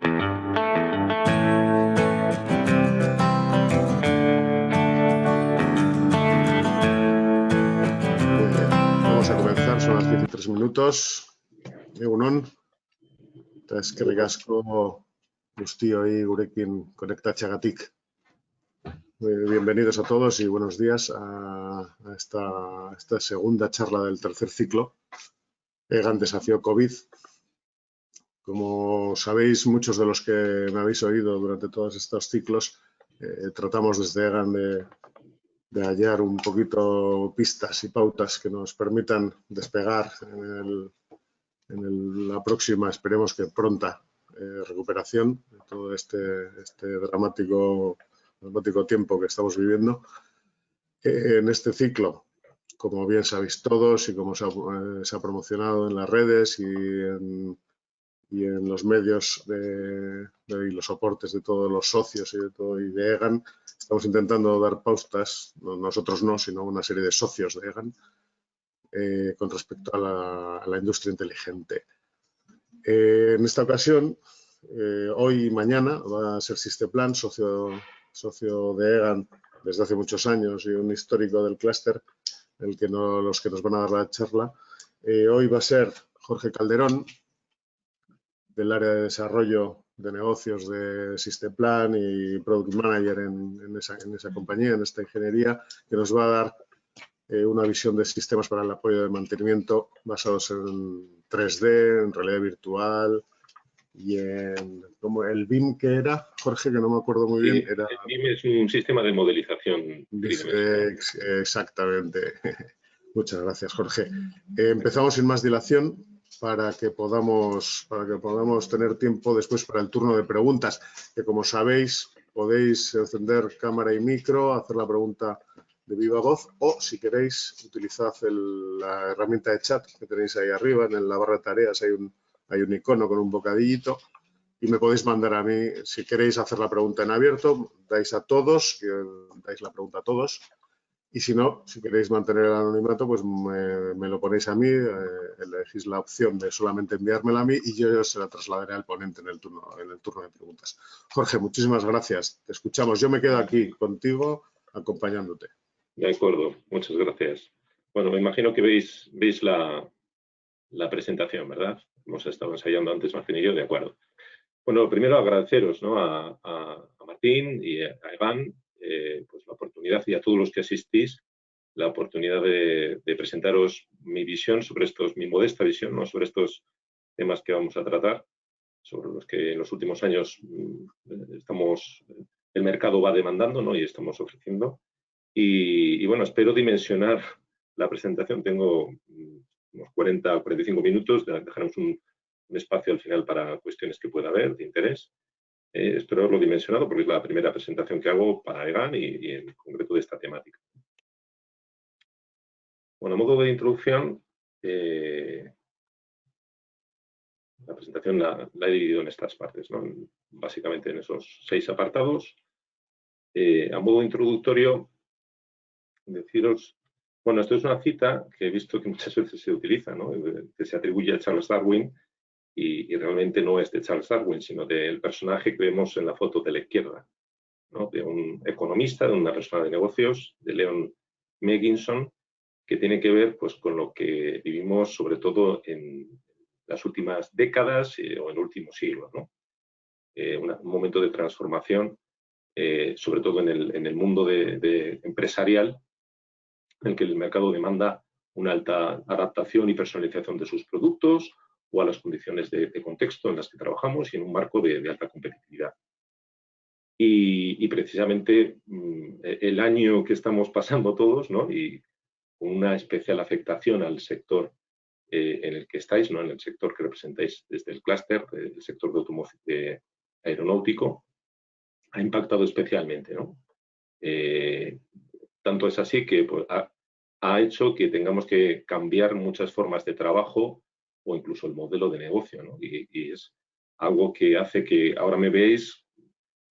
Muy bien, vamos a comenzar, son las 13 minutos. Egunon, eta eskerrik asko guztioi gurekin konektatzeagatik. Bienvenidos a todos y buenos días a esta segunda charla del tercer ciclo, EGAN Desafío COVID. Como sabéis, muchos de los que me habéis oído durante todos estos ciclos, tratamos desde EGAN de hallar un poquito pistas y pautas que nos permitan despegar en la próxima, esperemos que pronta, recuperación de todo este dramático tiempo que estamos viviendo. En este ciclo, como bien sabéis todos y como se ha promocionado en las redes y en los medios y los soportes de todos los socios y de EGAN, estamos intentando dar pautas, nosotros no, sino una serie de socios de EGAN, con respecto a la industria inteligente. En esta ocasión, hoy y mañana, va a ser Sisteplan, socio de EGAN desde hace muchos años y un histórico del clúster, los que nos van a dar la charla. Hoy va a ser Jorge Calderón, del área de desarrollo de negocios de Sisteplan y Product Manager en esa compañía, en esta ingeniería, que nos va a dar una visión de sistemas para el apoyo de mantenimiento basados en 3D, en realidad virtual y en como el BIM que era, Jorge, que no me acuerdo muy bien. El BIM es un sistema de modelización. Exactamente. Muchas gracias, Jorge. Empezamos sin más dilación para que podamos tener tiempo después para el turno de preguntas, que como sabéis podéis encender cámara y micro, hacer la pregunta de viva voz o, si queréis, utilizad la herramienta de chat que tenéis ahí arriba, en la barra de tareas hay un icono con un bocadillito y me podéis mandar a mí, si queréis hacer la pregunta en abierto, dais la pregunta a todos. Y si no, si queréis mantener el anonimato, pues me lo ponéis a mí, elegís la opción de solamente enviármela a mí y yo se la trasladaré al ponente en el turno de preguntas. Jorge, muchísimas gracias. Te escuchamos. Yo me quedo aquí contigo acompañándote. De acuerdo, muchas gracias. Bueno, me imagino que veis la presentación, ¿verdad? Hemos estado ensayando antes, Martín y yo, de acuerdo. Bueno, primero agradeceros, ¿no?, a Martín y a Egan pues la oportunidad, y a todos los que asistís, la oportunidad de presentaros mi visión sobre mi modesta visión, ¿no?, sobre estos temas que vamos a tratar, sobre los que en los últimos años el mercado va demandando, ¿no?, y estamos ofreciendo. Y bueno, espero dimensionar la presentación. Tengo unos 40 o 45 minutos, dejaremos un espacio al final para cuestiones que pueda haber de interés. Espero haberlo dimensionado porque es la primera presentación que hago para EGAN y en concreto de esta temática. Bueno, a modo de introducción, la presentación la he dividido en estas partes, ¿no?, básicamente en esos 6 apartados. A modo introductorio, deciros, bueno, esto es una cita que he visto que muchas veces se utiliza, ¿no?, que se atribuye a Charles Darwin, y realmente no es de Charles Darwin, sino del personaje que vemos en la foto de la izquierda, ¿no?, de un economista, de una persona de negocios, de Leon Megginson, que tiene que ver pues con lo que vivimos sobre todo en las últimas décadas o en el último siglo, ¿no? Un momento de transformación, sobre todo en el mundo empresarial, en el que el mercado demanda una alta adaptación y personalización de sus productos o a las condiciones de contexto en las que trabajamos y en un marco de alta competitividad. Y precisamente el año que estamos pasando todos, ¿no?, y con una especial afectación al sector en el que estáis, ¿no?, en el sector que representáis desde el clúster, el sector aeronáutico, ha impactado especialmente, ¿no? Tanto es así que pues, ha hecho que tengamos que cambiar muchas formas de trabajo o incluso el modelo de negocio, ¿no? Y es algo que hace que ahora me veáis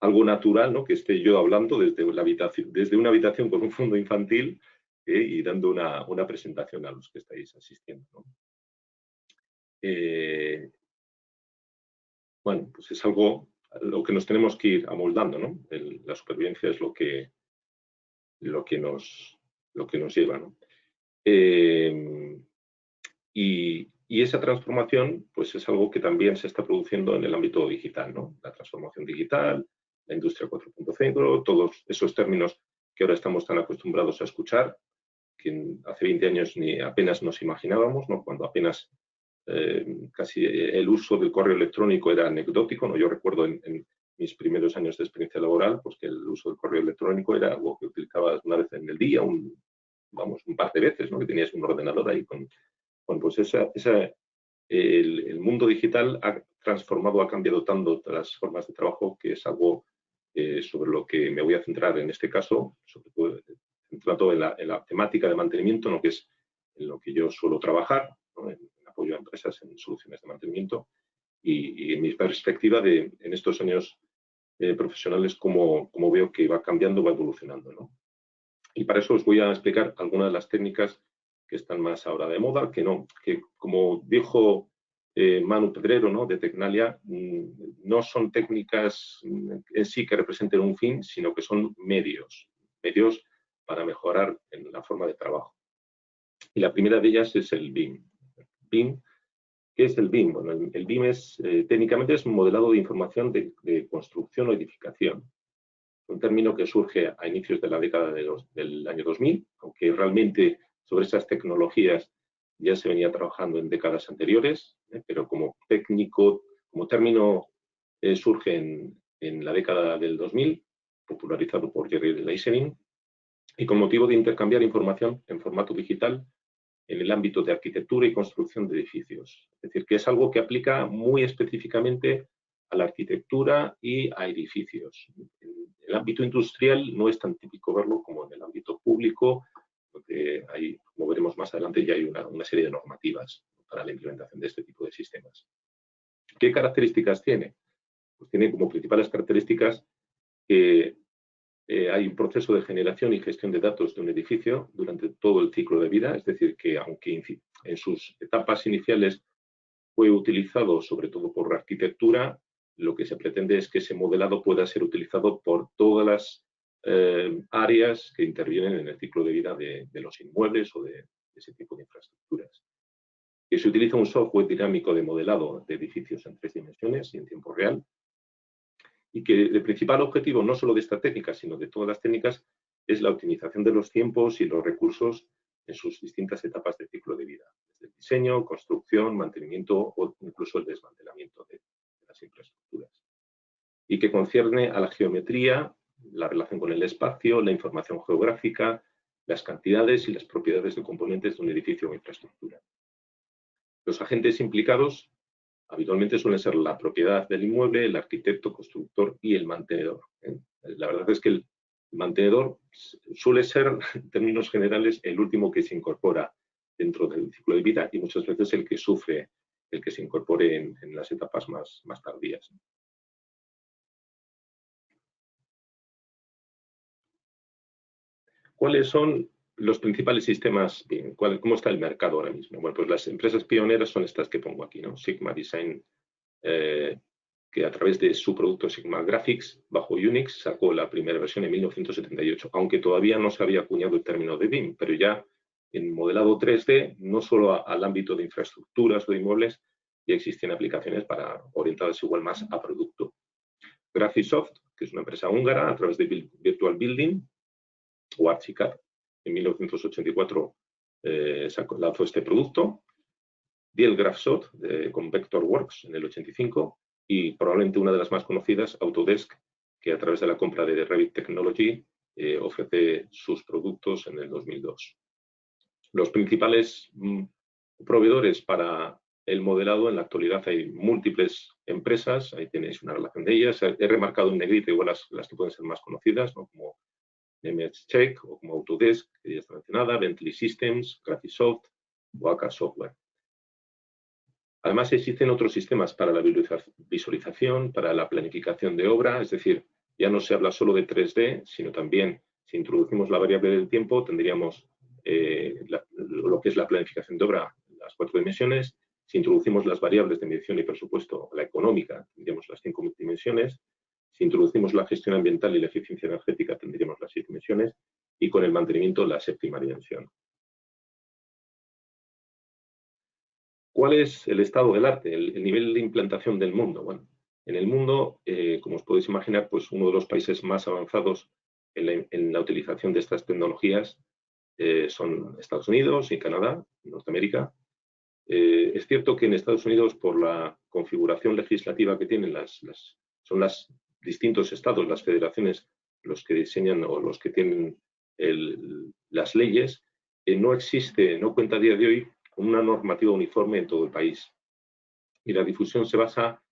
algo natural, ¿no?, que esté yo hablando desde una habitación con un fondo infantil y dando una presentación a los que estáis asistiendo, ¿no? bueno, pues es algo a lo que nos tenemos que ir amoldando, ¿no? La supervivencia es lo que nos lleva, ¿no? Y esa transformación, pues es algo que también se está produciendo en el ámbito digital, ¿no? La transformación digital, la industria 4.0, todos esos términos que ahora estamos tan acostumbrados a escuchar, que hace 20 años ni apenas nos imaginábamos, ¿no? Cuando apenas casi el uso del correo electrónico era anecdótico, ¿no? Yo recuerdo en mis primeros años de experiencia laboral, pues que el uso del correo electrónico era algo que utilizabas una vez en el día, un par de veces, ¿no? Que tenías un ordenador ahí con pues el mundo digital ha transformado, ha cambiado tanto las formas de trabajo que es algo sobre lo que me voy a centrar en este caso, sobre todo centrado en la temática de mantenimiento, ¿no? Que es en lo que yo suelo trabajar, ¿no? En apoyo a empresas en soluciones de mantenimiento y en mi perspectiva en estos años profesionales, cómo veo que va cambiando, va evolucionando, ¿no? Y para eso os voy a explicar algunas de las técnicas que están más ahora de moda, que como dijo Manu Pedrero, ¿no? De Tecnalia, no son técnicas en sí que representen un fin, sino que son medios para mejorar en la forma de trabajo. Y la primera de ellas es el BIM. ¿Qué es el BIM? Bueno, el BIM técnicamente es un modelado de información de construcción o edificación. Un término que surge a inicios de la década del año 2000, aunque realmente sobre esas tecnologías ya se venía trabajando en décadas anteriores, pero como término surge en la década del 2000, popularizado por Jerry Leisening, y con motivo de intercambiar información en formato digital en el ámbito de arquitectura y construcción de edificios. Es decir, que es algo que aplica muy específicamente a la arquitectura y a edificios. En el ámbito industrial no es tan típico verlo como en el ámbito público, porque hay, como veremos más adelante, ya hay una serie de normativas para la implementación de este tipo de sistemas. ¿Qué características tiene? Pues tiene como principales características que hay un proceso de generación y gestión de datos de un edificio durante todo el ciclo de vida, es decir, que aunque en sus etapas iniciales fue utilizado sobre todo por la arquitectura, lo que se pretende es que ese modelado pueda ser utilizado por todas las áreas que intervienen en el ciclo de vida de los inmuebles o de ese tipo de infraestructuras. Que se utiliza un software dinámico de modelado de edificios en 3 dimensiones y en tiempo real, y que el principal objetivo no solo de esta técnica, sino de todas las técnicas, es la optimización de los tiempos y los recursos en sus distintas etapas de ciclo de vida, desde el diseño, construcción, mantenimiento o incluso el desmantelamiento de las infraestructuras. Y que concierne a la geometría, la relación con el espacio, la información geográfica, las cantidades y las propiedades de componentes de un edificio o infraestructura. Los agentes implicados habitualmente suelen ser la propiedad del inmueble, el arquitecto, constructor y el mantenedor. La verdad es que el mantenedor suele ser, en términos generales, el último que se incorpora dentro del ciclo de vida y muchas veces el que sufre el que se incorpore en las etapas más tardías. ¿Cuáles son los principales sistemas BIM? ¿Cómo está el mercado ahora mismo? Bueno, pues las empresas pioneras son estas que pongo aquí, ¿no? Sigma Design, que a través de su producto Sigma Graphics, bajo Unix, sacó la primera versión en 1978, aunque todavía no se había acuñado el término de BIM, pero ya en modelado 3D, no solo al ámbito de infraestructuras o de inmuebles, ya existen aplicaciones orientadas igual más a producto. Graphisoft, que es una empresa húngara, a través de Virtual Building, o Archicad, en 1984 lanzó este producto. Dielgrafsoft con Vectorworks en el 85 y probablemente una de las más conocidas, Autodesk, que a través de la compra de Revit Technology ofrece sus productos en el 2002. Los principales proveedores para el modelado en la actualidad hay múltiples empresas, ahí tenéis una relación de ellas. He remarcado en negrito igual las que pueden ser más conocidas, ¿no? Como Nemetschek o como Autodesk, que ya está mencionada, Bentley Systems, Graphisoft o AK Software. Además, existen otros sistemas para la visualización, para la planificación de obra, es decir, ya no se habla solo de 3D, sino también, si introducimos la variable del tiempo, tendríamos lo que es la planificación de obra, las 4 dimensiones, Si introducimos las variables de medición y presupuesto, la económica, tendríamos las 5 dimensiones. Si introducimos la gestión ambiental y la eficiencia energética, tendríamos las 6 dimensiones. Y con el mantenimiento, la 7ª dimensión. ¿Cuál es el estado del arte, el nivel de implantación del mundo? Bueno, en el mundo, como os podéis imaginar, pues uno de los países más avanzados en la utilización de estas tecnologías son Estados Unidos y Canadá, Norteamérica. Es cierto que en Estados Unidos, por la configuración legislativa que tienen, son los distintos estados, las federaciones, los que diseñan o los que tienen las leyes, no cuenta a día de hoy con una normativa uniforme en todo el país. Y la difusión se basa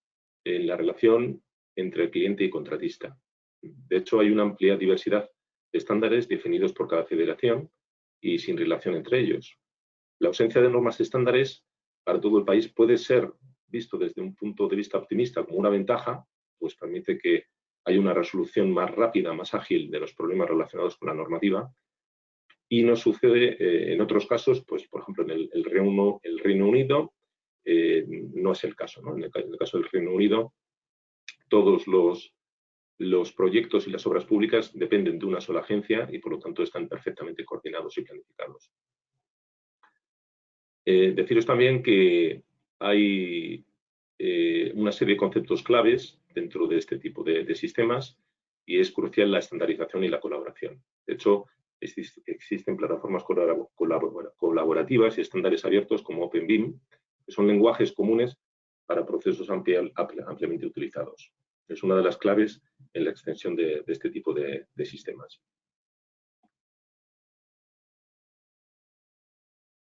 en la relación entre el cliente y contratista. De hecho, hay una amplia diversidad de estándares definidos por cada federación y sin relación entre ellos. La ausencia de normas estándares para todo el país puede ser visto desde un punto de vista optimista como una ventaja, pues permite que haya una resolución más rápida, más ágil de los problemas relacionados con la normativa. Y no sucede en otros casos, pues por ejemplo en el Reino Unido no es el caso, ¿no? En el caso del Reino Unido, todos los proyectos y las obras públicas dependen de una sola agencia y por lo tanto están perfectamente coordinados y planificados. Deciros también que hay una serie de conceptos claves dentro de este tipo de sistemas y es crucial la estandarización y la colaboración. De hecho, existen plataformas colaborativas y estándares abiertos como OpenBIM, que son lenguajes comunes para procesos ampliamente utilizados. Es una de las claves en la extensión de este tipo de sistemas.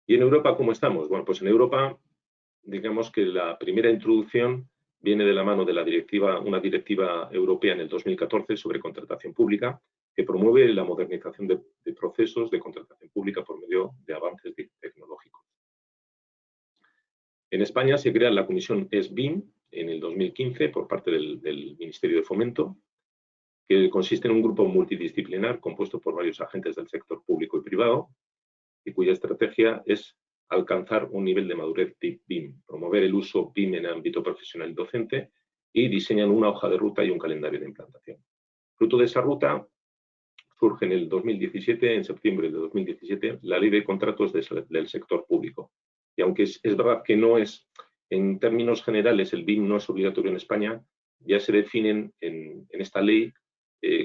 ¿Y en Europa cómo estamos? Bueno, pues en Europa, digamos que la primera introducción viene de la mano de una directiva europea en el 2014 sobre contratación pública, que promueve la modernización de procesos de contratación pública por medio de avances tecnológicos. En España se crea la comisión SBIM en el 2015 por parte del Ministerio de Fomento, que consiste en un grupo multidisciplinar compuesto por varios agentes del sector público y privado, y cuya estrategia es alcanzar un nivel de madurez BIM, promover el uso BIM en el ámbito profesional y docente y diseñan una hoja de ruta y un calendario de implantación. Fruto de esa ruta surge en el 2017, en septiembre de 2017, la Ley de Contratos del Sector Público. Y aunque es verdad que no es, en términos generales, el BIM no es obligatorio en España, ya se definen en esta ley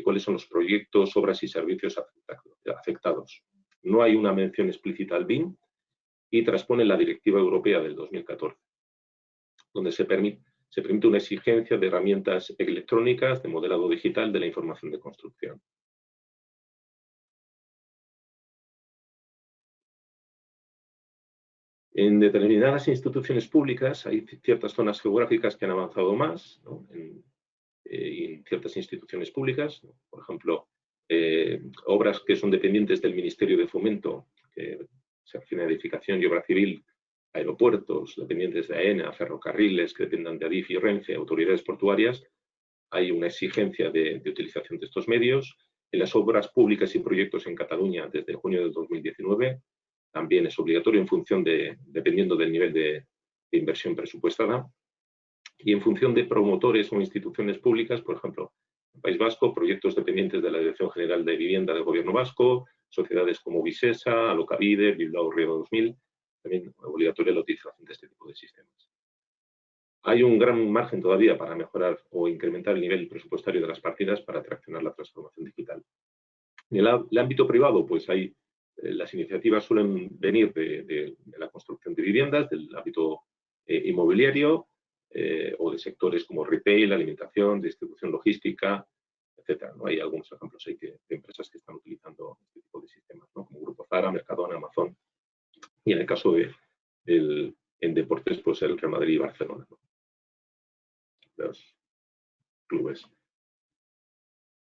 cuáles son los proyectos, obras y servicios afectados. No hay una mención explícita al BIM y transpone la Directiva Europea del 2014, donde se permite una exigencia de herramientas electrónicas de modelado digital de la información de construcción. En determinadas instituciones públicas hay ciertas zonas geográficas que han avanzado más, ¿no? En ciertas instituciones públicas, ¿no? Por ejemplo, obras que son dependientes del Ministerio de Fomento, que se refiere a edificación y obra civil, aeropuertos, dependientes de AENA, ferrocarriles que dependan de ADIF y Renfe, autoridades portuarias, hay una exigencia de utilización de estos medios. En las obras públicas y proyectos en Cataluña, desde junio del 2019, también es obligatorio dependiendo del nivel de inversión presupuestada. Y en función de promotores o instituciones públicas, por ejemplo, en País Vasco, proyectos dependientes de la Dirección General de Vivienda del Gobierno Vasco, sociedades como Visesa, Alokabide, Bilbao Río 2000, también obligatoria la utilización de este tipo de sistemas. Hay un gran margen todavía para mejorar o incrementar el nivel presupuestario de las partidas para traccionar la transformación digital. En el ámbito privado, pues las iniciativas suelen venir de la construcción de viviendas, del ámbito inmobiliario o de sectores como retail, alimentación, distribución logística, etcétera, ¿no? Hay algunos ejemplos ahí de empresas que están utilizando este tipo de sistemas, ¿no? Como Grupo Zara, Mercadona, Amazon. Y en el caso en deportes, pues el Real Madrid y Barcelona, ¿no? Los clubes.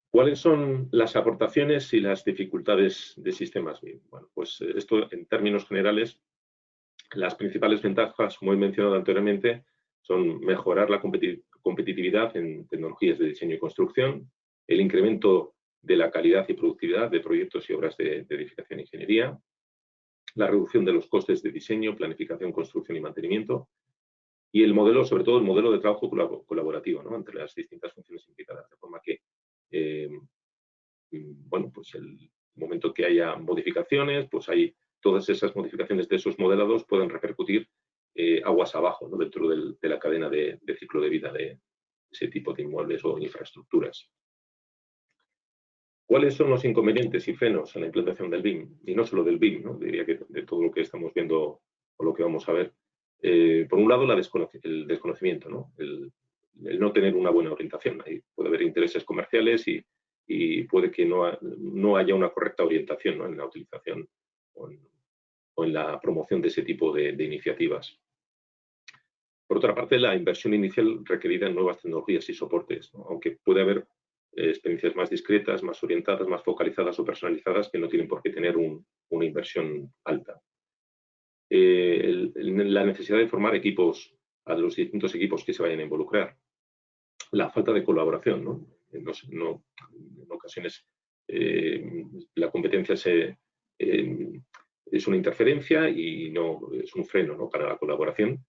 ¿Cuáles son las aportaciones y las dificultades de sistemas BIM? Bueno, pues esto en términos generales, las principales ventajas, como he mencionado anteriormente, son mejorar la competitividad en tecnologías de diseño y construcción, el incremento de la calidad y productividad de proyectos y obras de edificación e ingeniería, la reducción de los costes de diseño, planificación, construcción y mantenimiento, y el modelo, sobre todo el modelo de trabajo colaborativo, ¿no?, entre las distintas funciones implicadas, de forma que, bueno, pues el momento que haya modificaciones, pues todas esas modificaciones de esos modelados pueden repercutir aguas abajo, ¿no?, dentro de la cadena de ciclo de vida de ese tipo de inmuebles o infraestructuras. ¿Cuáles son los inconvenientes y frenos en la implantación del BIM? Y no solo del BIM, ¿no?, diría que de todo lo que estamos viendo o lo que vamos a ver. Por un lado, el desconocimiento, ¿no?, el no tener una buena orientación. Ahí puede haber intereses comerciales y puede que no haya una correcta orientación, ¿no?, en la utilización o en la promoción de ese tipo de iniciativas. Por otra parte, la inversión inicial requerida en nuevas tecnologías y soportes, ¿no?, aunque puede haber experiencias más discretas, más orientadas, más focalizadas o personalizadas, que no tienen por qué tener una inversión alta. La necesidad de formar equipos, a los distintos equipos que se vayan a involucrar. La falta de colaboración, ¿no? En ocasiones la competencia es una interferencia y no es un freno, ¿no?, para la colaboración,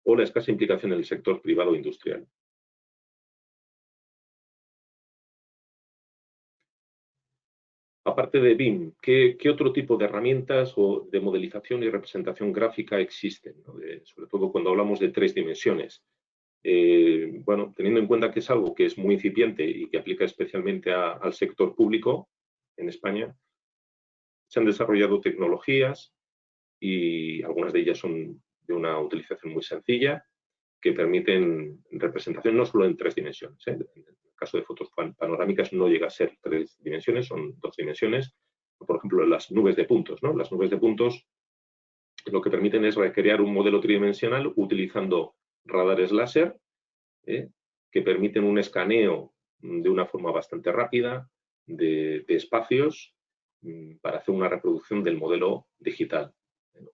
o la escasa implicación en el sector privado e industrial. Aparte de BIM, ¿qué otro tipo de herramientas o de modelización y representación gráfica existen, ¿no?, sobre todo cuando hablamos de 3 dimensiones? Bueno, teniendo en cuenta que es algo que es muy incipiente y que aplica especialmente al sector público en España, se han desarrollado tecnologías y algunas de ellas son de una utilización muy sencilla, que permiten representación no solo en 3 dimensiones. En el caso de fotos panorámicas no llega a ser 3 dimensiones, son 2 dimensiones. Por ejemplo, las nubes de puntos, ¿no? Las nubes de puntos lo que permiten es recrear un modelo tridimensional utilizando radares láser, que permiten un escaneo de una forma bastante rápida de espacios para hacer una reproducción del modelo digital.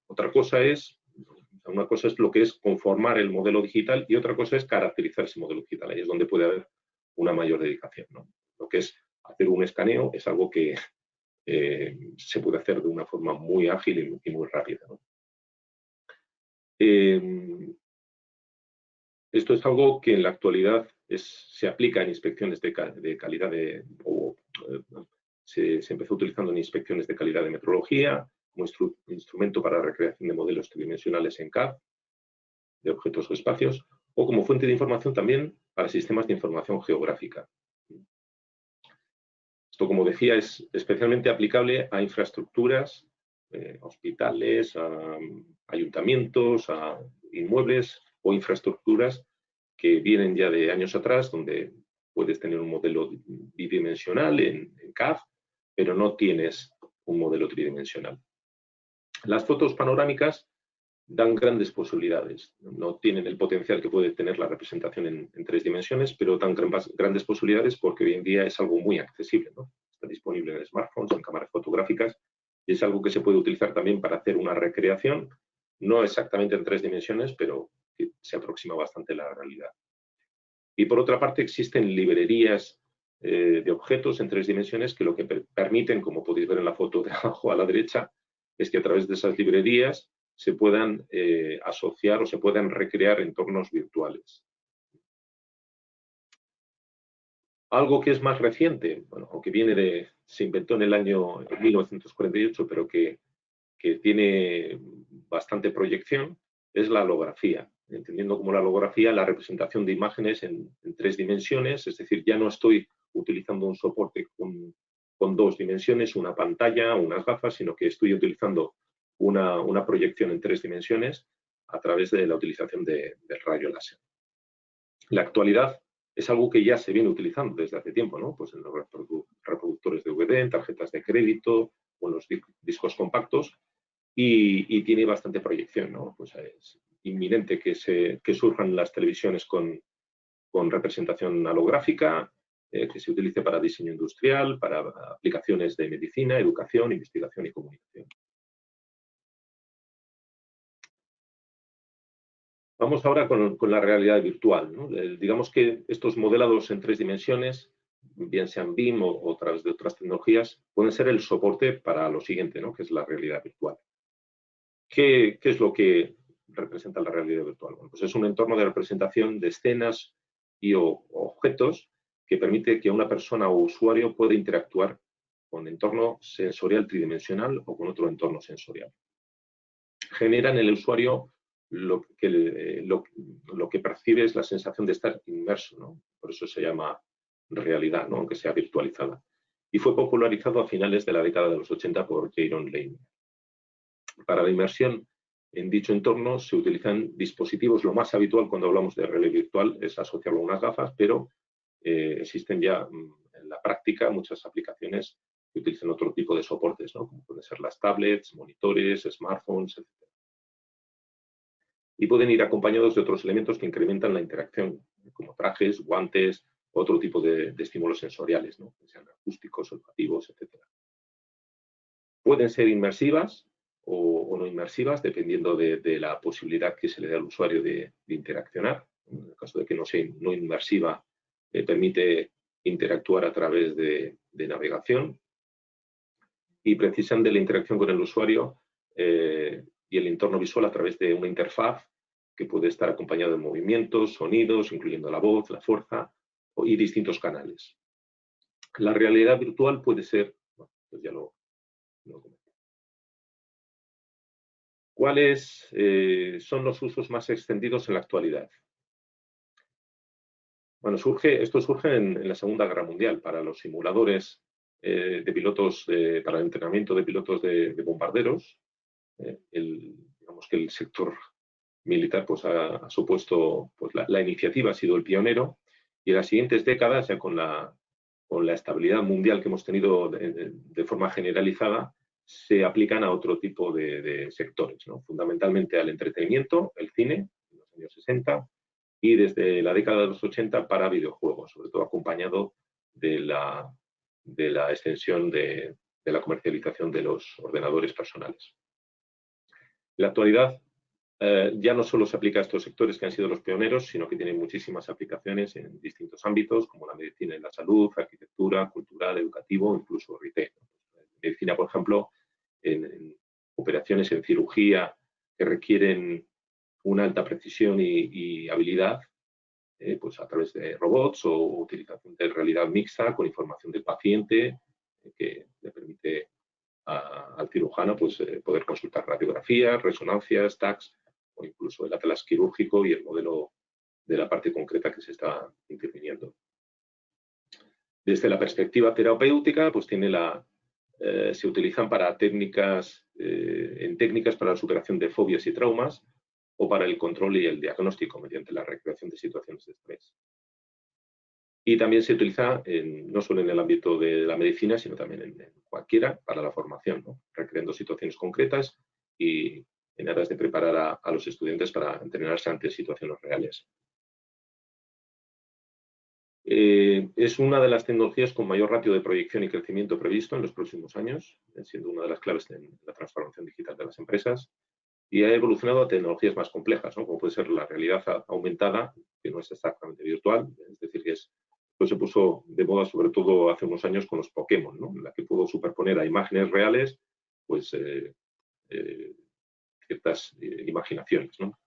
Una cosa es lo que es conformar el modelo digital y otra cosa es caracterizar ese modelo digital. Ahí es donde puede haber una mayor dedicación, ¿no? Lo que es hacer un escaneo es algo que se puede hacer de una forma muy ágil y muy rápida, ¿no? Esto es algo que en la actualidad se aplica en inspecciones de calidad se empezó utilizando en inspecciones de calidad de metrología, como instrumento para recreación de modelos tridimensionales en CAD, de objetos o espacios, o como fuente de información también para sistemas de información geográfica. Esto, como decía, es especialmente aplicable a infraestructuras, hospitales, a ayuntamientos, a inmuebles o infraestructuras que vienen ya de años atrás, donde puedes tener un modelo bidimensional en CAD, pero no tienes un modelo tridimensional. Las fotos panorámicas dan grandes posibilidades. No tienen el potencial que puede tener la representación en 3 dimensiones, pero dan grandes posibilidades porque hoy en día es algo muy accesible, ¿no? Está disponible en smartphones, en cámaras fotográficas, y es algo que se puede utilizar también para hacer una recreación, no exactamente en 3 dimensiones, pero que se aproxima bastante a la realidad. Y por otra parte, existen librerías de objetos en 3 dimensiones que lo que permiten, como podéis ver en la foto de abajo a la derecha, es que a través de esas librerías se puedan asociar o se puedan recrear entornos virtuales. Algo que es más reciente, bueno, aunque se inventó en el año 1948, pero que tiene bastante proyección, es la holografía. Entendiendo como la holografía la representación de imágenes en 3 dimensiones, es decir, ya no estoy utilizando un soporte con 2 dimensiones, una pantalla, unas gafas, sino que estoy utilizando una proyección en 3 dimensiones a través de la utilización del rayo láser. En la actualidad es algo que ya se viene utilizando desde hace tiempo, ¿no? Pues en los reproductores de DVD, en tarjetas de crédito o en los discos compactos, y tiene bastante proyección, ¿no? Pues es inminente que surjan las televisiones con representación holográfica, que se utilice para diseño industrial, para aplicaciones de medicina, educación, investigación y comunicación. Vamos ahora con la realidad virtual, ¿no? Digamos que estos modelados en 3 dimensiones, bien sean BIM o a través de otras tecnologías, pueden ser el soporte para lo siguiente, ¿no?, que es la realidad virtual. ¿Qué es lo que representa la realidad virtual? Bueno, pues es un entorno de representación de escenas y objetos que permite que una persona o usuario pueda interactuar con entorno sensorial tridimensional o con otro entorno sensorial. Genera en el usuario lo que percibe es la sensación de estar inmerso, ¿no? Por eso se llama realidad, ¿no? Aunque sea virtualizada. Y fue popularizado a finales de la década de los 80 por Jaron Lane. Para la inmersión en dicho entorno se utilizan dispositivos. Lo más habitual cuando hablamos de realidad virtual es asociarlo a unas gafas, pero existen ya en la práctica muchas aplicaciones que utilizan otro tipo de soportes, ¿no? Como pueden ser las tablets, monitores, smartphones, etc. Y pueden ir acompañados de otros elementos que incrementan la interacción, como trajes, guantes, otro tipo de estímulos sensoriales, ¿no? Que sean acústicos, olfativos, etc. Pueden ser inmersivas o no inmersivas, dependiendo de la posibilidad que se le dé al usuario de interaccionar. En el caso de que no sea no inmersiva, permite interactuar a través de navegación y precisan de la interacción con el usuario y el entorno visual a través de una interfaz que puede estar acompañado de movimientos, sonidos, incluyendo la voz, la fuerza y distintos canales. La realidad virtual puede ser, bueno, pues ya lo comento. ¿Cuáles son los usos más extendidos en la actualidad? Bueno, esto surge en la Segunda Guerra Mundial para los simuladores de pilotos, para el entrenamiento de pilotos de bombarderos. Digamos que el sector militar pues, ha supuesto, pues, la iniciativa ha sido el pionero, y en las siguientes décadas, ya con la estabilidad mundial que hemos tenido de forma generalizada, se aplican a otro tipo de sectores, ¿no? Fundamentalmente al entretenimiento, el cine, en los años 60, y desde la década de los 80 para videojuegos, sobre todo acompañado de la extensión de la comercialización de los ordenadores personales. En la actualidad, ya no solo se aplica a estos sectores que han sido los pioneros, sino que tienen muchísimas aplicaciones en distintos ámbitos, como la medicina y la salud, arquitectura, cultural, educativo, incluso retail. Medicina, por ejemplo, en operaciones en cirugía que requieren una alta precisión y habilidad, pues a través de robots o utilización de realidad mixta con información del paciente que le permite al cirujano pues, poder consultar radiografías, resonancias, TACs o incluso el atlas quirúrgico y el modelo de la parte concreta que se está interviniendo. Desde la perspectiva terapéutica, pues se utilizan para técnicas para la superación de fobias y traumas o para el control y el diagnóstico mediante la recreación de situaciones de estrés. Y también se utiliza no solo en el ámbito de la medicina, sino también en cualquiera para la formación, ¿no? Recreando situaciones concretas y en aras de preparar a los estudiantes para entrenarse ante situaciones reales. Es una de las tecnologías con mayor ratio de proyección y crecimiento previsto en los próximos años, siendo una de las claves en la transformación digital de las empresas, y ha evolucionado a tecnologías más complejas, ¿no? Como puede ser la realidad aumentada, que no es exactamente virtual, es decir, que esto se puso de moda sobre todo hace unos años con los Pokémon, ¿no? En la que pudo superponer a imágenes reales pues, ciertas imaginaciones, ¿no?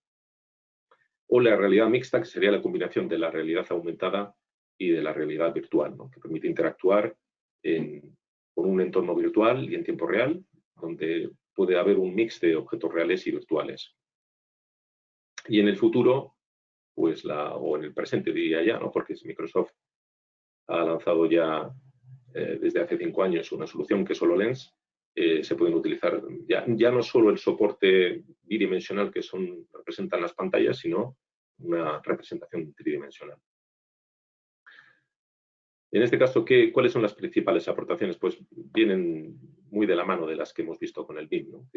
O la realidad mixta, que sería la combinación de la realidad aumentada y de la realidad virtual, ¿no? Que permite interactuar con un entorno virtual y en tiempo real, donde puede haber un mix de objetos reales y virtuales. Y en el futuro, pues o en el presente diría ya, ¿no? Porque Microsoft ha lanzado ya desde hace 5 años una solución que es HoloLens. Se pueden utilizar ya no solo el soporte bidimensional que representan las pantallas, sino una representación tridimensional. En este caso, ¿cuáles son las principales aportaciones? Pues vienen muy de la mano de las que hemos visto con el BIM, ¿no?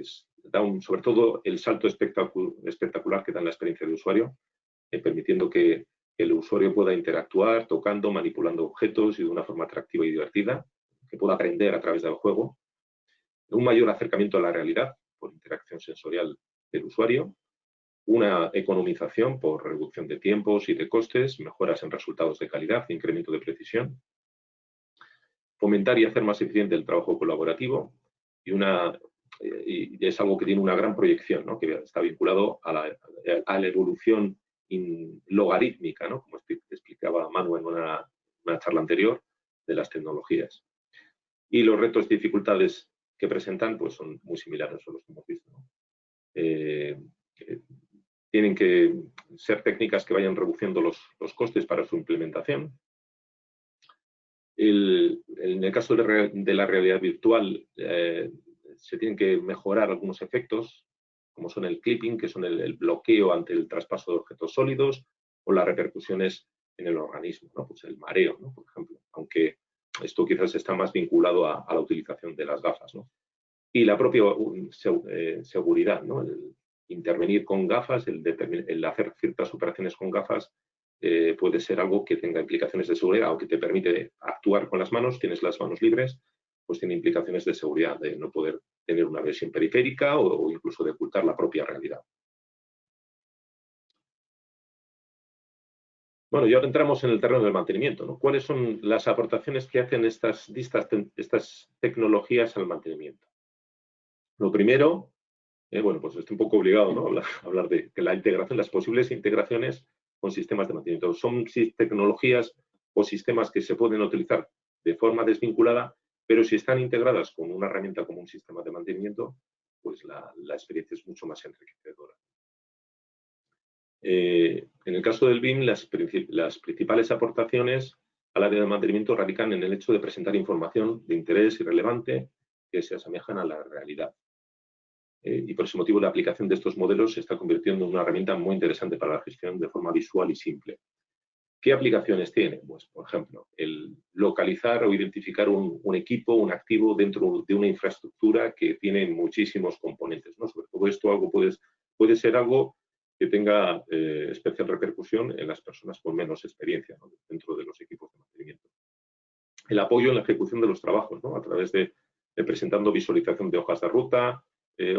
Sobre todo el salto espectacular que da en la experiencia de usuario, permitiendo que el usuario pueda interactuar, tocando, manipulando objetos y de una forma atractiva y divertida, que pueda aprender a través del juego. Un mayor acercamiento a la realidad por interacción sensorial del usuario. Una economización por reducción de tiempos y de costes, mejoras en resultados de calidad e incremento de precisión. Fomentar y hacer más eficiente el trabajo colaborativo y una y es algo que tiene una gran proyección, ¿no? Que está vinculado a la evolución logarítmica, ¿no? Como explicaba Manu en una charla anterior, de las tecnologías. Y los retos y dificultades que presentan pues, son muy similares a los que hemos visto, ¿no? Tienen que ser técnicas que vayan reduciendo los costes para su implementación. En el caso de la realidad virtual, se tienen que mejorar algunos efectos, como son el clipping, que son el bloqueo ante el traspaso de objetos sólidos, o las repercusiones en el organismo, ¿no? Pues el mareo, ¿no? Por ejemplo, aunque esto quizás está más vinculado a la utilización de las gafas, ¿no? Y la propia seguridad, ¿no? El intervenir con gafas, el hacer ciertas operaciones con gafas, puede ser algo que tenga implicaciones de seguridad o que te permite actuar con las manos, tienes las manos libres, pues tiene implicaciones de seguridad, de no poder tener una visión periférica o incluso de ocultar la propia realidad. Bueno, y ahora entramos en el terreno del mantenimiento, ¿no? ¿Cuáles son las aportaciones que hacen estas tecnologías al mantenimiento? Lo primero, bueno, pues estoy un poco obligado, ¿no? a hablar de la integración, las posibles integraciones con sistemas de mantenimiento. Son tecnologías o sistemas que se pueden utilizar de forma desvinculada, pero si están integradas con una herramienta como un sistema de mantenimiento, pues la experiencia es mucho más enriquecedora. En el caso del BIM, las principales aportaciones al área de mantenimiento radican en el hecho de presentar información de interés y relevante que se asemejan a la realidad. Y por ese motivo la aplicación de estos modelos se está convirtiendo en una herramienta muy interesante para la gestión de forma visual y simple. ¿Qué aplicaciones tiene? Pues, por ejemplo, el localizar o identificar un equipo, un activo dentro de una infraestructura que tiene muchísimos componentes, ¿no? Sobre todo esto puede ser algo que tenga especial repercusión en las personas con menos experiencia, ¿no? Dentro de los equipos de mantenimiento. El apoyo en la ejecución de los trabajos, ¿no? A través de presentando visualización de hojas de ruta,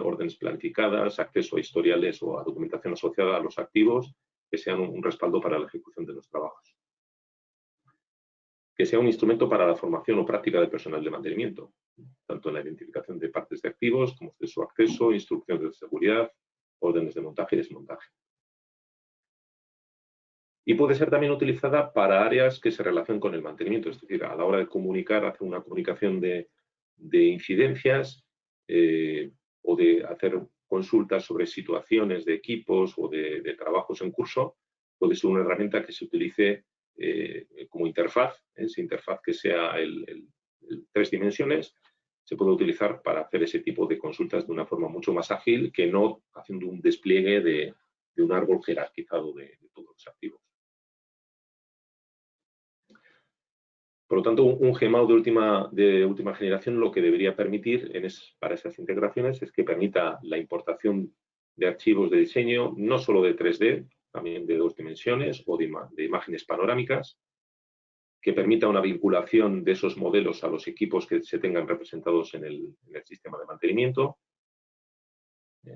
órdenes planificadas, acceso a historiales o a documentación asociada a los activos, que sean un respaldo para la ejecución de los trabajos. Que sea un instrumento para la formación o práctica del personal de mantenimiento, tanto en la identificación de partes de activos como de su acceso, instrucciones de seguridad, órdenes de montaje y desmontaje. Y puede ser también utilizada para áreas que se relacionan con el mantenimiento, es decir, a la hora de comunicar, hacer una comunicación de incidencias o de hacer consultas sobre situaciones de equipos o de trabajos en curso, puede ser una herramienta que se utilice como interfaz, esa interfaz que sea el 3 dimensiones, se puede utilizar para hacer ese tipo de consultas de una forma mucho más ágil que no haciendo un despliegue de un árbol jerarquizado de todos los activos. Por lo tanto, un Gmao de última generación lo que debería permitir para esas integraciones es que permita la importación de archivos de diseño, no solo de 3D, también de 2 dimensiones o de imágenes panorámicas, que permita una vinculación de esos modelos a los equipos que se tengan representados en el sistema de mantenimiento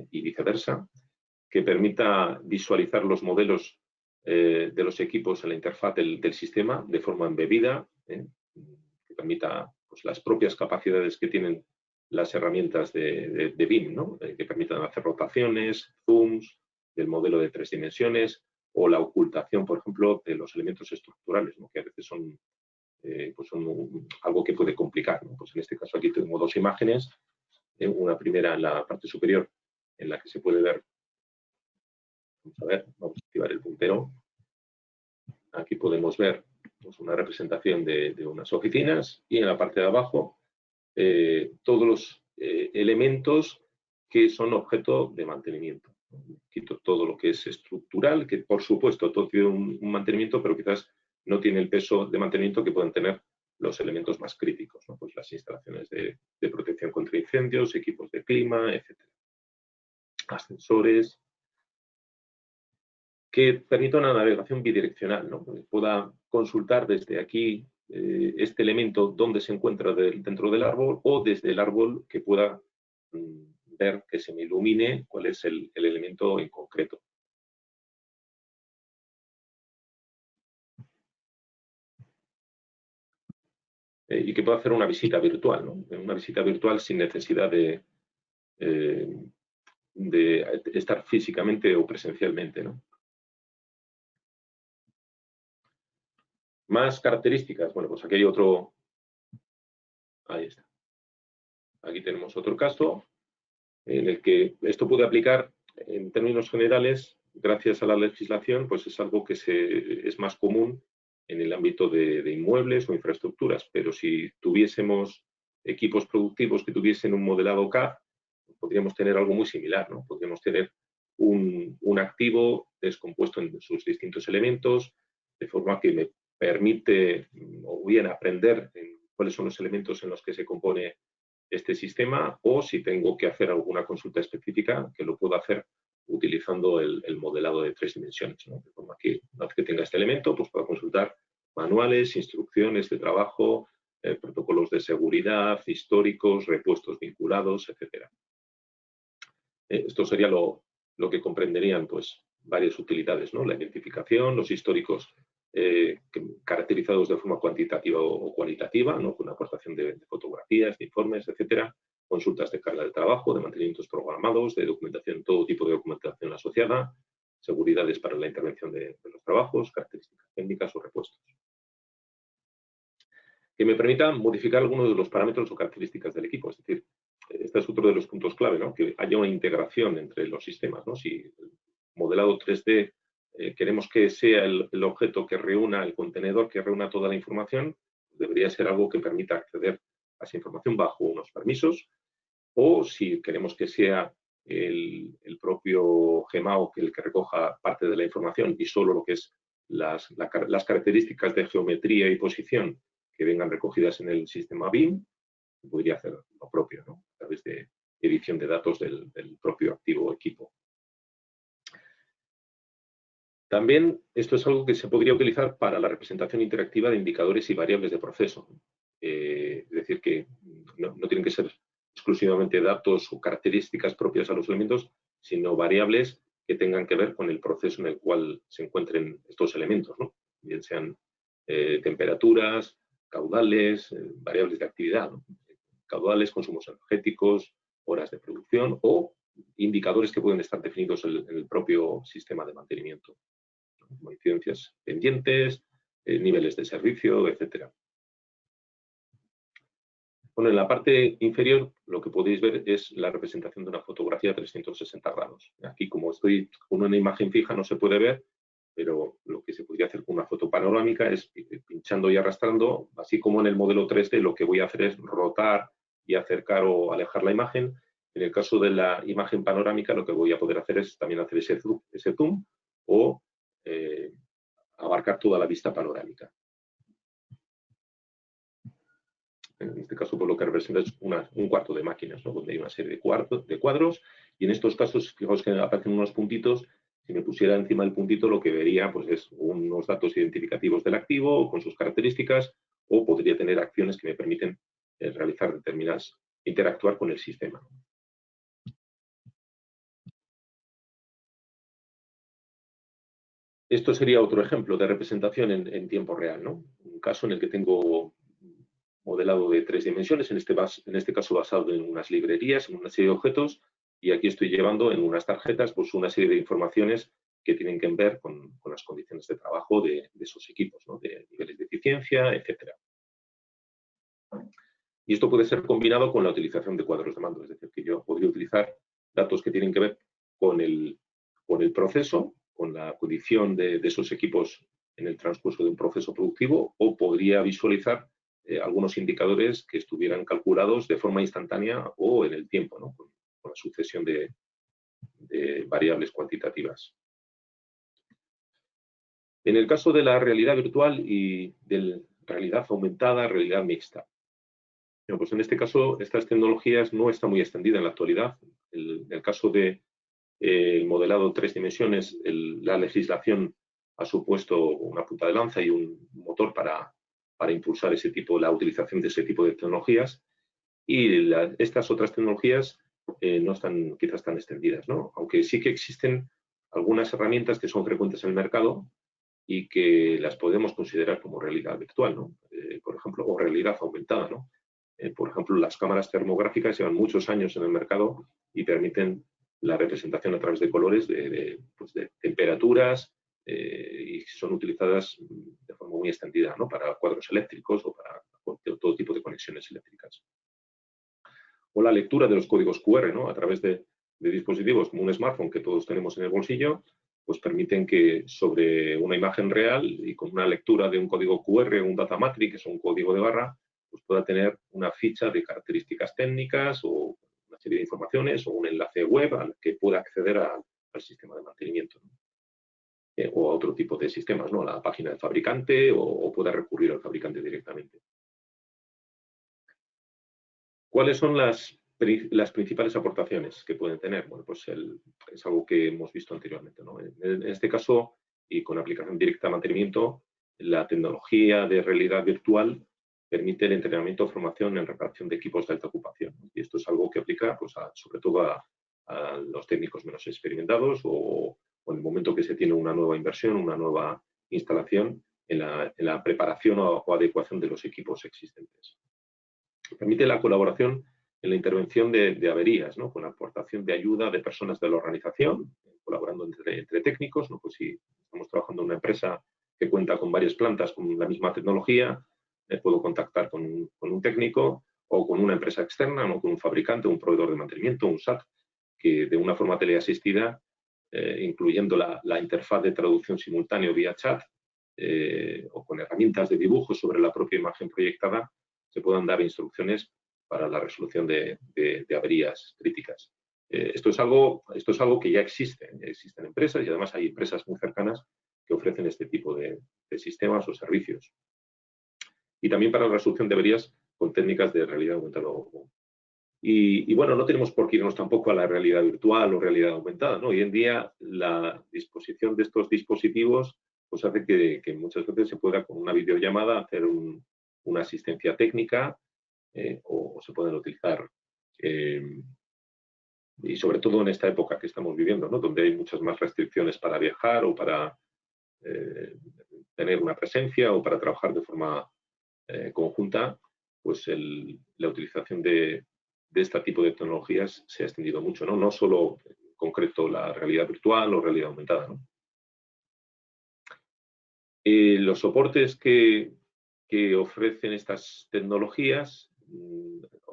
y viceversa, que permita visualizar los modelos de los equipos en la interfaz del sistema de forma embebida, que permita pues, las propias capacidades que tienen las herramientas de BIM, ¿no? Que permitan hacer rotaciones, zooms del modelo de 3 dimensiones o la ocultación, por ejemplo, de los elementos estructurales, ¿no? Que a veces son, pues son algo que puede complicar, ¿no? Pues en este caso aquí tengo 2 imágenes, una primera en la parte superior en la que se puede ver. Vamos a ver, vamos a activar el puntero. Aquí podemos ver pues, una representación de unas oficinas y en la parte de abajo todos los elementos que son objeto de mantenimiento. Quito todo lo que es estructural, que por supuesto todo tiene un mantenimiento, pero quizás no tiene el peso de mantenimiento que pueden tener los elementos más críticos, ¿no? Pues las instalaciones de protección contra incendios, equipos de clima, etc. Ascensores, que permita una navegación bidireccional, ¿no? Que pueda consultar desde aquí este elemento dónde se encuentra dentro del árbol o desde el árbol que pueda ver que se me ilumine cuál es el elemento en concreto. Y que pueda hacer una visita virtual, ¿no? Una visita virtual sin necesidad de de estar físicamente o presencialmente, ¿no? Más características. Bueno, pues aquí hay otro. Ahí está. Aquí tenemos otro caso en el que esto puede aplicar en términos generales, gracias a la legislación, pues es algo que es más común en el ámbito de inmuebles o infraestructuras, pero si tuviésemos equipos productivos que tuviesen un modelado CAD, podríamos tener algo muy similar, ¿no? Podríamos tener un activo descompuesto en sus distintos elementos, de forma que me permite o bien aprender en cuáles son los elementos en los que se compone este sistema, o si tengo que hacer alguna consulta específica, que lo puedo hacer utilizando el modelado de 3 dimensiones, ¿no? De forma que una vez que tenga este elemento, pues puedo consultar manuales, instrucciones de trabajo, protocolos de seguridad, históricos, repuestos vinculados, etcétera. Esto sería lo que comprenderían, pues, varias utilidades, ¿no? La identificación, los históricos caracterizados de forma cuantitativa o cualitativa, ¿no? Con una aportación de fotografías, de informes, etcétera, consultas de carga de trabajo, de mantenimientos programados, de documentación, todo tipo de documentación asociada, seguridades para la intervención de los trabajos, características técnicas o repuestos. Que me permitan modificar algunos de los parámetros o características del equipo, es decir, este es otro de los puntos clave, ¿no? Que haya una integración entre los sistemas, ¿no? Si el modelado 3D queremos que sea el objeto que reúna, el contenedor que reúna toda la información, debería ser algo que permita acceder a esa información bajo unos permisos, o si queremos que sea el propio GMAO el que recoja parte de la información y solo lo que es las características de geometría y posición que vengan recogidas en el sistema BIM, podría hacer lo propio, ¿no? A través de edición de datos del propio activo o equipo. También esto es algo que se podría utilizar para la representación interactiva de indicadores y variables de proceso. Es decir, que no tienen que ser exclusivamente datos o características propias a los elementos, sino variables que tengan que ver con el proceso en el cual se encuentren estos elementos, ¿no? Bien sean temperaturas, caudales, variables de actividad, ¿no? Caudales, consumos energéticos, horas de producción o indicadores que pueden estar definidos en el propio sistema de mantenimiento, como incidencias pendientes, niveles de servicio, etcétera. Bueno, en la parte inferior lo que podéis ver es la representación de una fotografía a 360 grados. Aquí, como estoy con una imagen fija, no se puede ver, pero lo que se podría hacer con una foto panorámica es pinchando y arrastrando, así como en el modelo 3D lo que voy a hacer es rotar y acercar o alejar la imagen. En el caso de la imagen panorámica lo que voy a poder hacer es también hacer ese zoom o abarcar toda la vista panorámica. En este caso, por lo que representa es un cuarto de máquinas, ¿no? Donde hay una serie de cuadros, y en estos casos, fijaos que aparecen unos puntitos. Si me pusiera encima del puntito, lo que vería pues, es unos datos identificativos del activo con sus características, o podría tener acciones que me permiten realizar determinadas, interactuar con el sistema. Esto sería otro ejemplo de representación en tiempo real, ¿no? Un caso en el que tengo modelado de 3 dimensiones, en este caso basado en unas librerías, en una serie de objetos, y aquí estoy llevando en unas tarjetas pues, una serie de informaciones que tienen que ver con las condiciones de trabajo de esos equipos, ¿no? De niveles de eficiencia, etcétera. Y esto puede ser combinado con la utilización de cuadros de mando, es decir, que yo podría utilizar datos que tienen que ver con el proceso, con la condición de esos equipos en el transcurso de un proceso productivo, o podría visualizar algunos indicadores que estuvieran calculados de forma instantánea o en el tiempo, ¿no? Con la sucesión de variables cuantitativas. En el caso de la realidad virtual y de realidad aumentada, realidad mixta. Bueno, pues en este caso, estas tecnologías no están muy extendidas en la actualidad. En el caso del modelado 3 dimensiones, la legislación ha supuesto una punta de lanza y un motor para impulsar la utilización de ese tipo de tecnologías, y estas otras tecnologías no están quizás tan extendidas, ¿no? Aunque sí que existen algunas herramientas que son frecuentes en el mercado y que las podemos considerar como realidad virtual, ¿no? Por ejemplo, o realidad aumentada, ¿no? Por ejemplo, las cámaras termográficas llevan muchos años en el mercado y permiten la representación a través de colores pues de temperaturas y son utilizadas de forma muy extendida, ¿no? Para cuadros eléctricos o para todo tipo de conexiones eléctricas. O la lectura de los códigos QR, ¿no? A través de dispositivos como un smartphone que todos tenemos en el bolsillo, pues permiten que sobre una imagen real y con una lectura de un código QR, un data matrix, un código de barra, pues pueda tener una ficha de características técnicas o una serie de informaciones o un enlace web al que pueda acceder al sistema de mantenimiento, ¿no? O a otro tipo de sistemas, ¿no? A la página del fabricante o pueda recurrir al fabricante directamente. ¿Cuáles son las principales aportaciones que pueden tener? Bueno, pues es algo que hemos visto anteriormente, ¿no? En este caso, y con aplicación directa a mantenimiento, la tecnología de realidad virtual permite el entrenamiento o formación en reparación de equipos de alta ocupación, ¿no? Y esto es algo que aplica pues, sobre todo a los técnicos menos experimentados o en el momento que se tiene una nueva inversión, una nueva instalación en la preparación o adecuación de los equipos existentes. Permite la colaboración en la intervención de averías, ¿no? Con la aportación de ayuda de personas de la organización, colaborando entre técnicos, ¿no? Pues si estamos trabajando en una empresa que cuenta con varias plantas con la misma tecnología, puedo contactar con un técnico o con una empresa externa, ¿no? Con un fabricante, un proveedor de mantenimiento, un SAT, que de una forma teleasistida, incluyendo la interfaz de traducción simultánea vía chat o con herramientas de dibujo sobre la propia imagen proyectada, se puedan dar instrucciones para la resolución de averías críticas. Esto es algo que ya existe. Existen empresas y además hay empresas muy cercanas que ofrecen este tipo de sistemas o servicios. Y también para la resolución de averías con técnicas de realidad aumentada. Y bueno, no tenemos por qué irnos tampoco a la realidad virtual o realidad aumentada, ¿no? Hoy en día la disposición de estos dispositivos pues hace que muchas veces se pueda con una videollamada hacer una asistencia técnica o se pueden utilizar y sobre todo en esta época que estamos viviendo, ¿no? Donde hay muchas más restricciones para viajar o para tener una presencia o para trabajar de forma conjunta, pues la utilización de este tipo de tecnologías se ha extendido mucho, ¿no? No solo en concreto la realidad virtual o realidad aumentada, ¿no? Los soportes que ofrecen estas tecnologías,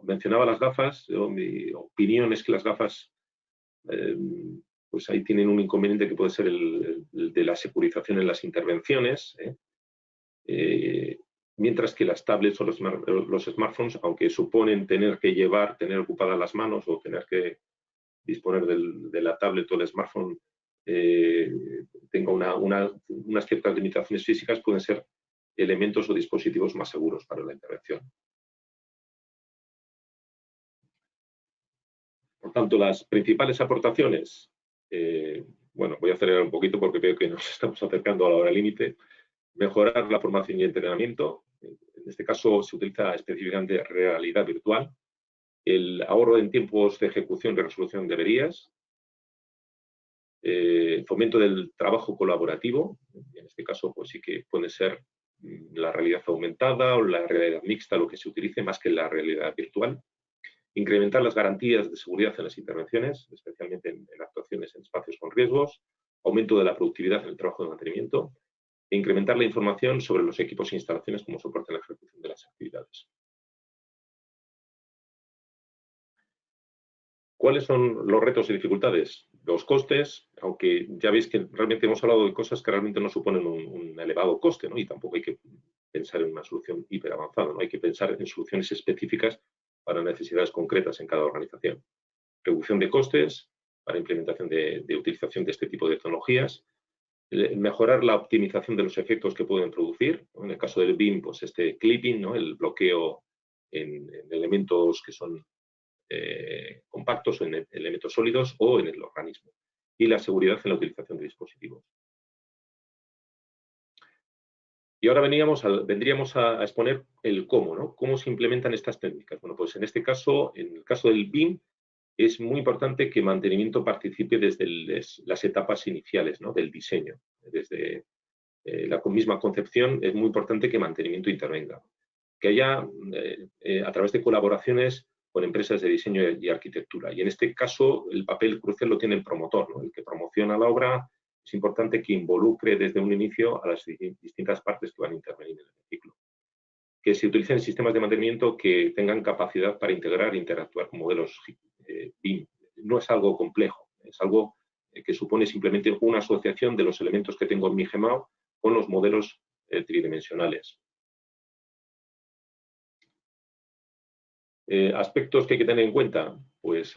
mencionaba las gafas, mi opinión es que las gafas pues ahí tienen un inconveniente que puede ser el de la securización en las intervenciones, mientras que las tablets o los smartphones, aunque suponen tener ocupadas las manos o tener que disponer de la tablet o el smartphone tenga unas ciertas limitaciones físicas, pueden ser elementos o dispositivos más seguros para la intervención. Por tanto, las principales aportaciones, bueno, voy a acelerar un poquito porque veo que nos estamos acercando a la hora límite. Mejorar la formación y entrenamiento. En este caso se utiliza específicamente realidad virtual. El ahorro en tiempos de ejecución y resolución de averías. Fomento del trabajo colaborativo. En este caso, pues sí que puede ser la realidad aumentada o la realidad mixta lo que se utilice más que la realidad virtual. Incrementar las garantías de seguridad en las intervenciones, especialmente en actuaciones en espacios con riesgos. Aumento de la productividad en el trabajo de mantenimiento. E incrementar la información sobre los equipos e instalaciones como soporte en la ejecución de las actividades. ¿Cuáles son los retos y dificultades? Los costes, aunque ya veis que realmente hemos hablado de cosas que realmente no suponen un elevado coste, ¿no? Y tampoco hay que pensar en una solución hiper avanzada, ¿no? Hay que pensar en soluciones específicas para necesidades concretas en cada organización. Reducción de costes para implementación de utilización de este tipo de tecnologías. Mejorar la optimización de los efectos que pueden producir. En el caso del BIM, pues este clipping, ¿no? El bloqueo en elementos que son compactos o en elementos sólidos o en el organismo. Y la seguridad en la utilización de dispositivos. Y ahora vendríamos a exponer el cómo, ¿no? ¿Cómo se implementan estas técnicas? Bueno, pues en este caso, en el caso del BIM, es muy importante que mantenimiento participe desde las etapas iniciales, ¿no? Del diseño. Desde la misma concepción es muy importante que mantenimiento intervenga. Que haya, a través de colaboraciones, con empresas de diseño y arquitectura. Y en este caso el papel crucial lo tiene el promotor, ¿no? El que promociona la obra. Es importante que involucre desde un inicio a las distintas partes que van a intervenir en el ciclo. Que se utilicen sistemas de mantenimiento que tengan capacidad para integrar e interactuar con modelos BIM. No es algo complejo, es algo que supone simplemente una asociación de los elementos que tengo en mi GEMAO con los modelos tridimensionales. Aspectos que hay que tener en cuenta, pues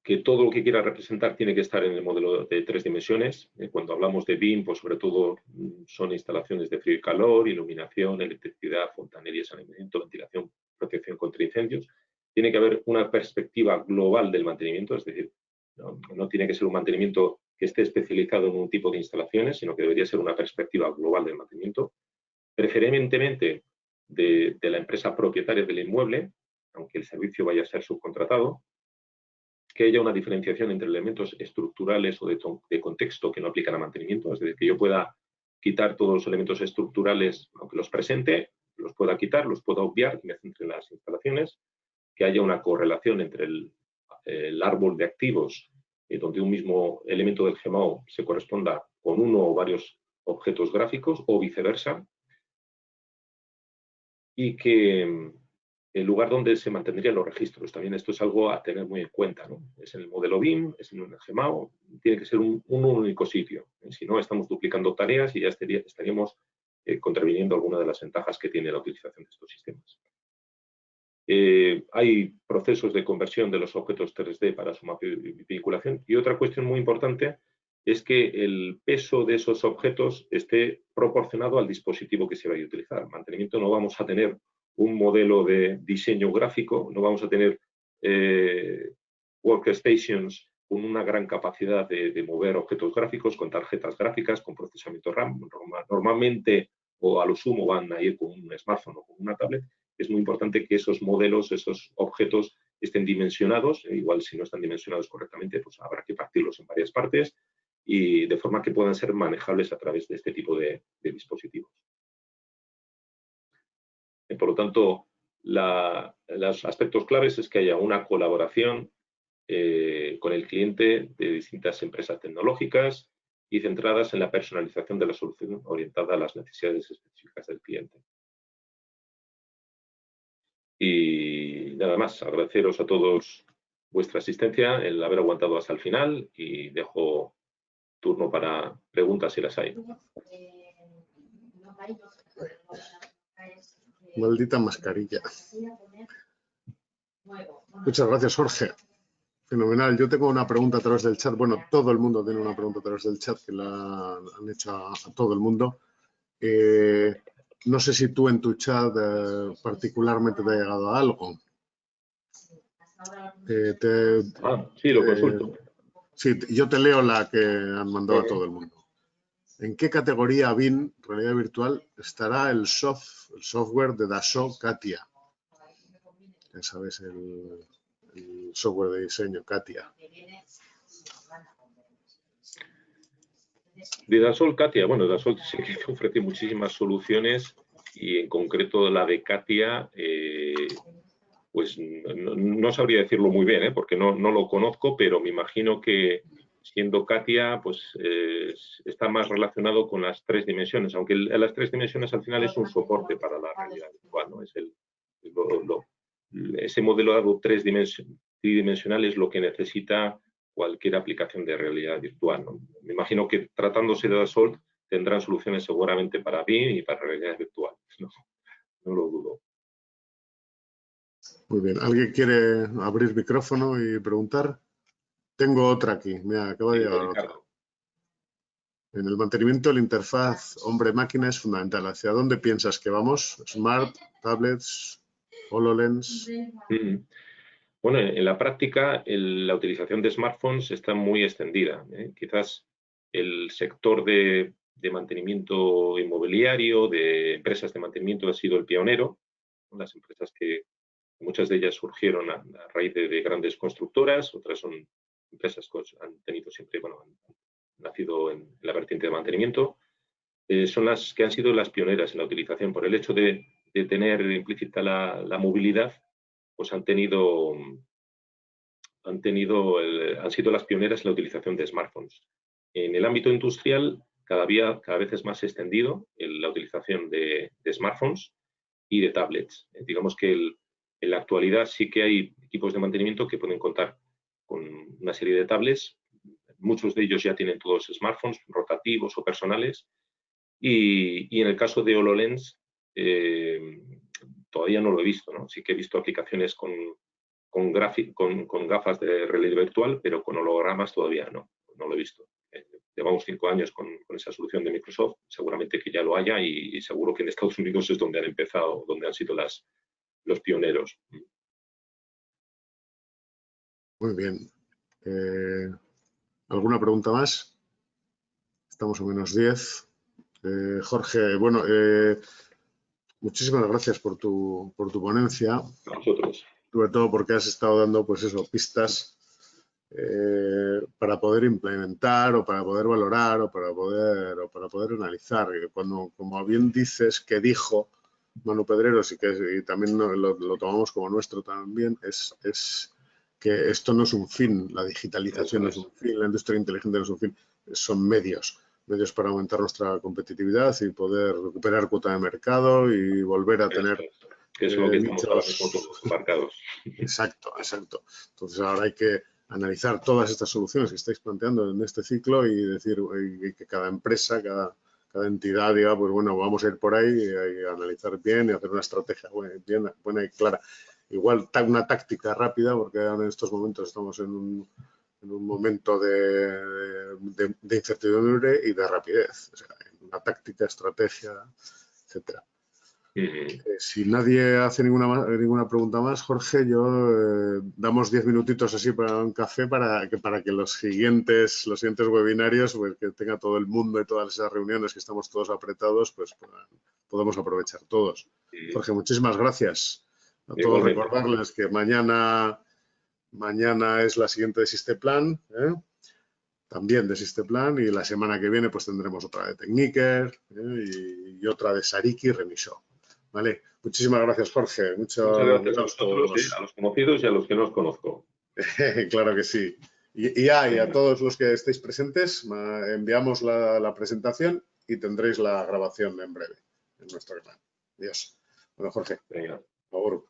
que todo lo que quiera representar tiene que estar en el modelo de 3 dimensiones. Cuando hablamos de BIM, pues sobre todo son instalaciones de frío y calor, iluminación, electricidad, fontanería, saneamiento, ventilación, protección contra incendios. Tiene que haber una perspectiva global del mantenimiento, es decir, no tiene que ser un mantenimiento que esté especializado en un tipo de instalaciones, sino que debería ser una perspectiva global del mantenimiento, preferentemente de la empresa propietaria del inmueble, aunque el servicio vaya a ser subcontratado, que haya una diferenciación entre elementos estructurales o de contexto que no aplican a mantenimiento, es decir, que yo pueda quitar todos los elementos estructurales, aunque los presente, los pueda quitar, los pueda obviar y me centre en las instalaciones, que haya una correlación entre el árbol de activos, donde un mismo elemento del GEMAO se corresponda con uno o varios objetos gráficos o viceversa, y que el lugar donde se mantendrían los registros. También esto es algo a tener muy en cuenta, ¿no? Es en el modelo BIM, es en el GEMAO, tiene que ser un único sitio. Si no, estamos duplicando tareas y ya estaríamos contraviniendo alguna de las ventajas que tiene la utilización de estos sistemas. Hay procesos de conversión de los objetos 3D para su mapeo y vinculación. Y otra cuestión muy importante es que el peso de esos objetos esté proporcionado al dispositivo que se vaya a utilizar. En mantenimiento no vamos a tener un modelo de diseño gráfico, no vamos a tener workstations con una gran capacidad de mover objetos gráficos, con tarjetas gráficas, con procesamiento RAM. Normalmente, o a lo sumo, van a ir con un smartphone o con una tablet. Es muy importante que esos modelos, esos objetos estén dimensionados. Igual si no están dimensionados correctamente, pues habrá que partirlos en varias partes y de forma que puedan ser manejables a través de este tipo de dispositivos. Por lo tanto, los aspectos claves es que haya una colaboración con el cliente de distintas empresas tecnológicas y centradas en la personalización de la solución orientada a las necesidades específicas del cliente. Y nada más, agradeceros a todos vuestra asistencia, el haber aguantado hasta el final y dejo turno para preguntas si las hay. Maldita mascarilla. Muchas gracias, Jorge. Fenomenal. Yo tengo una pregunta a través del chat. Bueno, todo el mundo tiene una pregunta a través del chat que la han hecho a todo el mundo. No sé si tú en tu chat particularmente te ha llegado a algo. Sí, lo consulto. Sí, yo te leo la que han mandado a todo el mundo. ¿En qué categoría BIM, realidad virtual, estará el software de Dassault CATIA? Ya sabes, el software de diseño CATIA. De Dassault CATIA, bueno, Dassault sí que ofrece muchísimas soluciones y en concreto la de CATIA, pues no sabría decirlo muy bien, porque no lo conozco, pero me imagino que siendo CATIA, pues está más relacionado con las 3 dimensiones, aunque las 3 dimensiones al final es un soporte para la realidad virtual, ¿no? Ese modelado tridimensional es lo que necesita cualquier aplicación de realidad virtual, ¿no? Me imagino que tratándose de Dassault tendrán soluciones seguramente para BIM y para realidad virtual, no lo dudo. Muy bien. ¿Alguien quiere abrir micrófono y preguntar? Tengo otra aquí. Mira, acaba de llegar otra. En el mantenimiento, la interfaz hombre-máquina es fundamental. ¿Hacia dónde piensas que vamos? ¿Smart, tablets, HoloLens? Bueno, en la práctica, la utilización de smartphones está muy extendida. Quizás el sector de mantenimiento inmobiliario, de empresas de mantenimiento, ha sido el pionero. Las empresas que muchas de ellas surgieron a raíz de grandes constructoras, otras son empresas que han tenido siempre, bueno, han nacido en la vertiente de mantenimiento. Son las que han sido las pioneras en la utilización por el hecho de tener implícita la movilidad, pues han sido las pioneras en la utilización de smartphones. En el ámbito industrial, cada vez es más extendido la utilización de smartphones y de tablets. Digamos que en la actualidad sí que hay equipos de mantenimiento que pueden contar con una serie de tablets. Muchos de ellos ya tienen todos smartphones rotativos o personales. Y en el caso de HoloLens, todavía no lo he visto, ¿no? Sí que he visto aplicaciones con gafas de realidad virtual, pero con hologramas todavía no lo he visto. Llevamos 5 años con esa solución de Microsoft, seguramente que ya lo haya y seguro que en Estados Unidos es donde han empezado, donde han sido los pioneros. Muy bien. ¿Alguna pregunta más? Estamos a -10. Jorge, bueno, muchísimas gracias por tu ponencia. A nosotros. Sobre todo porque has estado dando, pues eso, pistas para poder implementar o para poder valorar o para poder analizar. Cuando, como bien dices, que dijo Manu Pedreros y también lo tomamos como nuestro también, es que esto no es un fin, la digitalización no es un fin, la industria inteligente no es un fin, son medios para aumentar nuestra competitividad y poder recuperar cuota de mercado y volver a tener que es lo que estamos ahora nichos. mismo todos embarcados. Exacto. Entonces ahora hay que analizar todas estas soluciones que estáis planteando en este ciclo y decir que cada empresa, cada entidad diga, pues bueno, vamos a ir por ahí y a analizar bien y hacer una estrategia buena y clara. Igual una táctica rápida, porque ahora en estos momentos estamos en un momento de incertidumbre y de rapidez. O sea, una táctica, estrategia, etcétera. Si nadie hace ninguna pregunta más, Jorge, yo damos 10 minutitos así para un café para que los siguientes webinarios, pues que tenga todo el mundo y todas esas reuniones que estamos todos apretados, pues podemos aprovechar todos. Jorge, muchísimas gracias. A todos recordarles que mañana es la siguiente de Sisteplan, también de Sisteplan, y la semana que viene pues tendremos otra de Techniker y otra de Sariki y Remisho. Vale, muchísimas gracias, Jorge. Muchas gracias a vosotros, a los conocidos y a los que no os conozco. Claro que sí. Y a todos los que estéis presentes, enviamos la presentación y tendréis la grabación en breve en nuestro canal. Adiós. Bueno, Jorge, Venga. por favor.